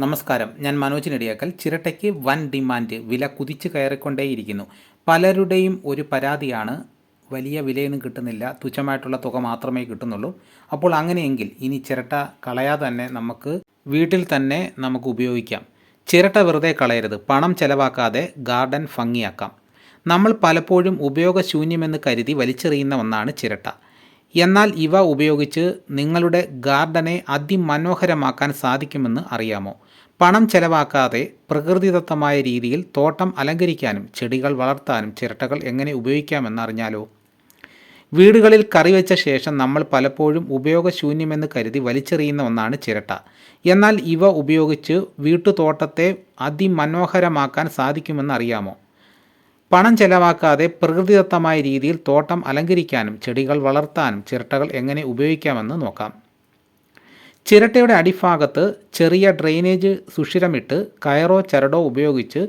നമസ്കാരം, ഞാൻ മനോജ് നെടിയാക്കൽ. ചിരട്ടയ്ക്ക് വൻ ഡിമാൻഡ്, വില കുതിച്ചു കയറിക്കൊണ്ടേയിരിക്കുന്നു. പലരുടെയും ഒരു പരാതിയാണ്, വലിയ വിലയൊന്നും കിട്ടുന്നില്ല, തുച്ഛമായിട്ടുള്ള തുക മാത്രമേ കിട്ടുന്നുള്ളൂ. അപ്പോൾ അങ്ങനെയെങ്കിൽ ഇനി ചിരട്ട കളയാതെ തന്നെ വീട്ടിൽ തന്നെ നമുക്ക് ഉപയോഗിക്കാം. ചിരട്ട വെറുതെ കളയരുത്, പണം ചെലവാക്കാതെ ഗാർഡൻ ഭംഗിയാക്കാം. നമ്മൾ പലപ്പോഴും ഉപയോഗശൂന്യമെന്ന് കരുതി വലിച്ചെറിയുന്ന ഒന്നാണ് ചിരട്ട. എന്നാൽ ഇവ ഉപയോഗിച്ച് നിങ്ങളുടെ ഗാർഡനെ അതിമനോഹരമാക്കാൻ സാധിക്കുമെന്ന് അറിയാമോ? പണം ചെലവാക്കാതെ പ്രകൃതിദത്തമായ രീതിയിൽ തോട്ടം അലങ്കരിക്കാനും ചെടികൾ വളർത്താനും ചിരട്ടകൾ എങ്ങനെ ഉപയോഗിക്കാമെന്ന് അറിഞ്ഞാലോ? വീടുകളിൽ കറി വെച്ച ശേഷം നമ്മൾ പലപ്പോഴും ഉപയോഗശൂന്യമെന്ന് കരുതി വലിച്ചെറിയുന്ന ഒന്നാണ് ചിരട്ട. എന്നാൽ ഇവ ഉപയോഗിച്ച് വീട്ടുതോട്ടത്തെ അതിമനോഹരമാക്കാൻ സാധിക്കുമെന്ന് അറിയാമോ? പണം ചെലവാക്കാതെ പ്രകൃതിദത്തമായ രീതിയിൽ തോട്ടം അലങ്കരിക്കാനും ചെടികൾ വളർത്താനും ചിരട്ടകൾ എങ്ങനെ ഉപയോഗിക്കാമെന്ന് നോക്കാം. ചിരട്ടയുടെ അടിഭാഗത്ത് ചെറിയ ഡ്രെയിനേജ് സുഷിരമിട്ട് കയറോ ചരടോ ഉപയോഗിച്ച്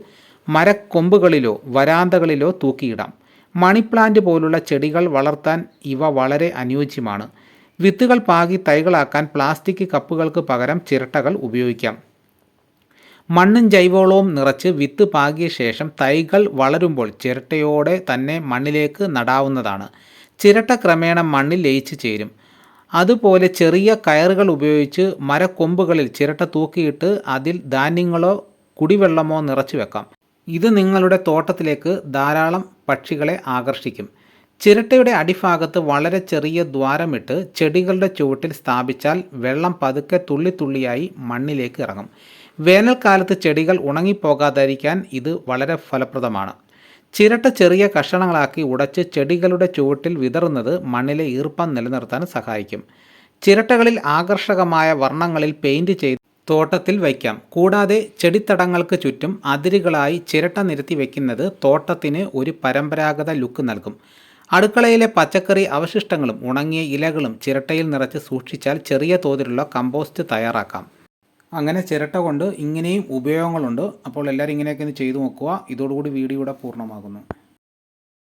മരക്കൊമ്പുകളിലോ വരാന്തകളിലോ തൂക്കിയിടാം. മണി പ്ലാന്റ് പോലുള്ള ചെടികൾ വളർത്താൻ ഇവ വളരെ അനുയോജ്യമാണ്. വിത്തുകൾ പാകി തൈകളാക്കാൻ പ്ലാസ്റ്റിക് കപ്പുകൾക്ക് പകരം ചിരട്ടകൾ ഉപയോഗിക്കാം. മണ്ണും ജൈവവളവും നിറച്ച് വിത്ത് പാകിയ ശേഷം തൈകൾ വളരുമ്പോൾ ചിരട്ടയോടെ തന്നെ മണ്ണിലേക്ക് നടാവുന്നതാണ്. ചിരട്ട ക്രമേണ മണ്ണിൽ ലയിച്ചു ചേരും. അതുപോലെ ചെറിയ കയറുകൾ ഉപയോഗിച്ച് മരക്കൊമ്പുകളിൽ ചിരട്ട തൂക്കിയിട്ട് അതിൽ ധാന്യങ്ങളോ കുടിവെള്ളമോ നിറച്ചു വെക്കാം. ഇത് നിങ്ങളുടെ തോട്ടത്തിലേക്ക് ധാരാളം പക്ഷികളെ ആകർഷിക്കും. ചിരട്ടയുടെ അടിഭാഗത്ത് വളരെ ചെറിയ ദ്വാരമിട്ട് ചെടികളുടെ ചുവട്ടിൽ സ്ഥാപിച്ചാൽ വെള്ളം പതുക്കെ തുള്ളിത്തുള്ളിയായി മണ്ണിലേക്ക് ഇറങ്ങും. വേനൽക്കാലത്ത് ചെടികൾ ഉണങ്ങിപ്പോകാതിരിക്കാൻ ഇത് വളരെ ഫലപ്രദമാണ്. ചിരട്ട ചെറിയ കഷണങ്ങളാക്കി ഉടച്ച് ചെടികളുടെ ചുവട്ടിൽ വിതറുന്നത് മണ്ണിലെ ഈർപ്പം നിലനിർത്താൻ സഹായിക്കും. ചിരട്ടകളിൽ ആകർഷകമായ വർണ്ണങ്ങളിൽ പെയിൻറ് ചെയ്ത് തോട്ടത്തിൽ വയ്ക്കാം. കൂടാതെ ചെടിത്തടങ്ങൾക്ക് ചുറ്റും അതിരുകളായി ചിരട്ട നിരത്തി വയ്ക്കുന്നത് തോട്ടത്തിന് ഒരു പരമ്പരാഗത ലുക്ക് നൽകും. അടുക്കളയിലെ പച്ചക്കറി അവശിഷ്ടങ്ങളും ഉണങ്ങിയ ഇലകളും ചിരട്ടയിൽ നിറച്ച് സൂക്ഷിച്ചാൽ ചെറിയ തോതിലുള്ള കമ്പോസ്റ്റ് തയ്യാറാക്കാം. അങ്ങനെ ചിരട്ട കൊണ്ട് ഇങ്ങനെയും ഉപയോഗങ്ങളുണ്ട്. അപ്പോൾ എല്ലാവരും ഇങ്ങനെയൊക്കെ ഒന്ന് ചെയ്തു നോക്കുക. ഇതോടുകൂടി വീഡിയോ ഇവിടെ പൂർണ്ണമാകുന്നു.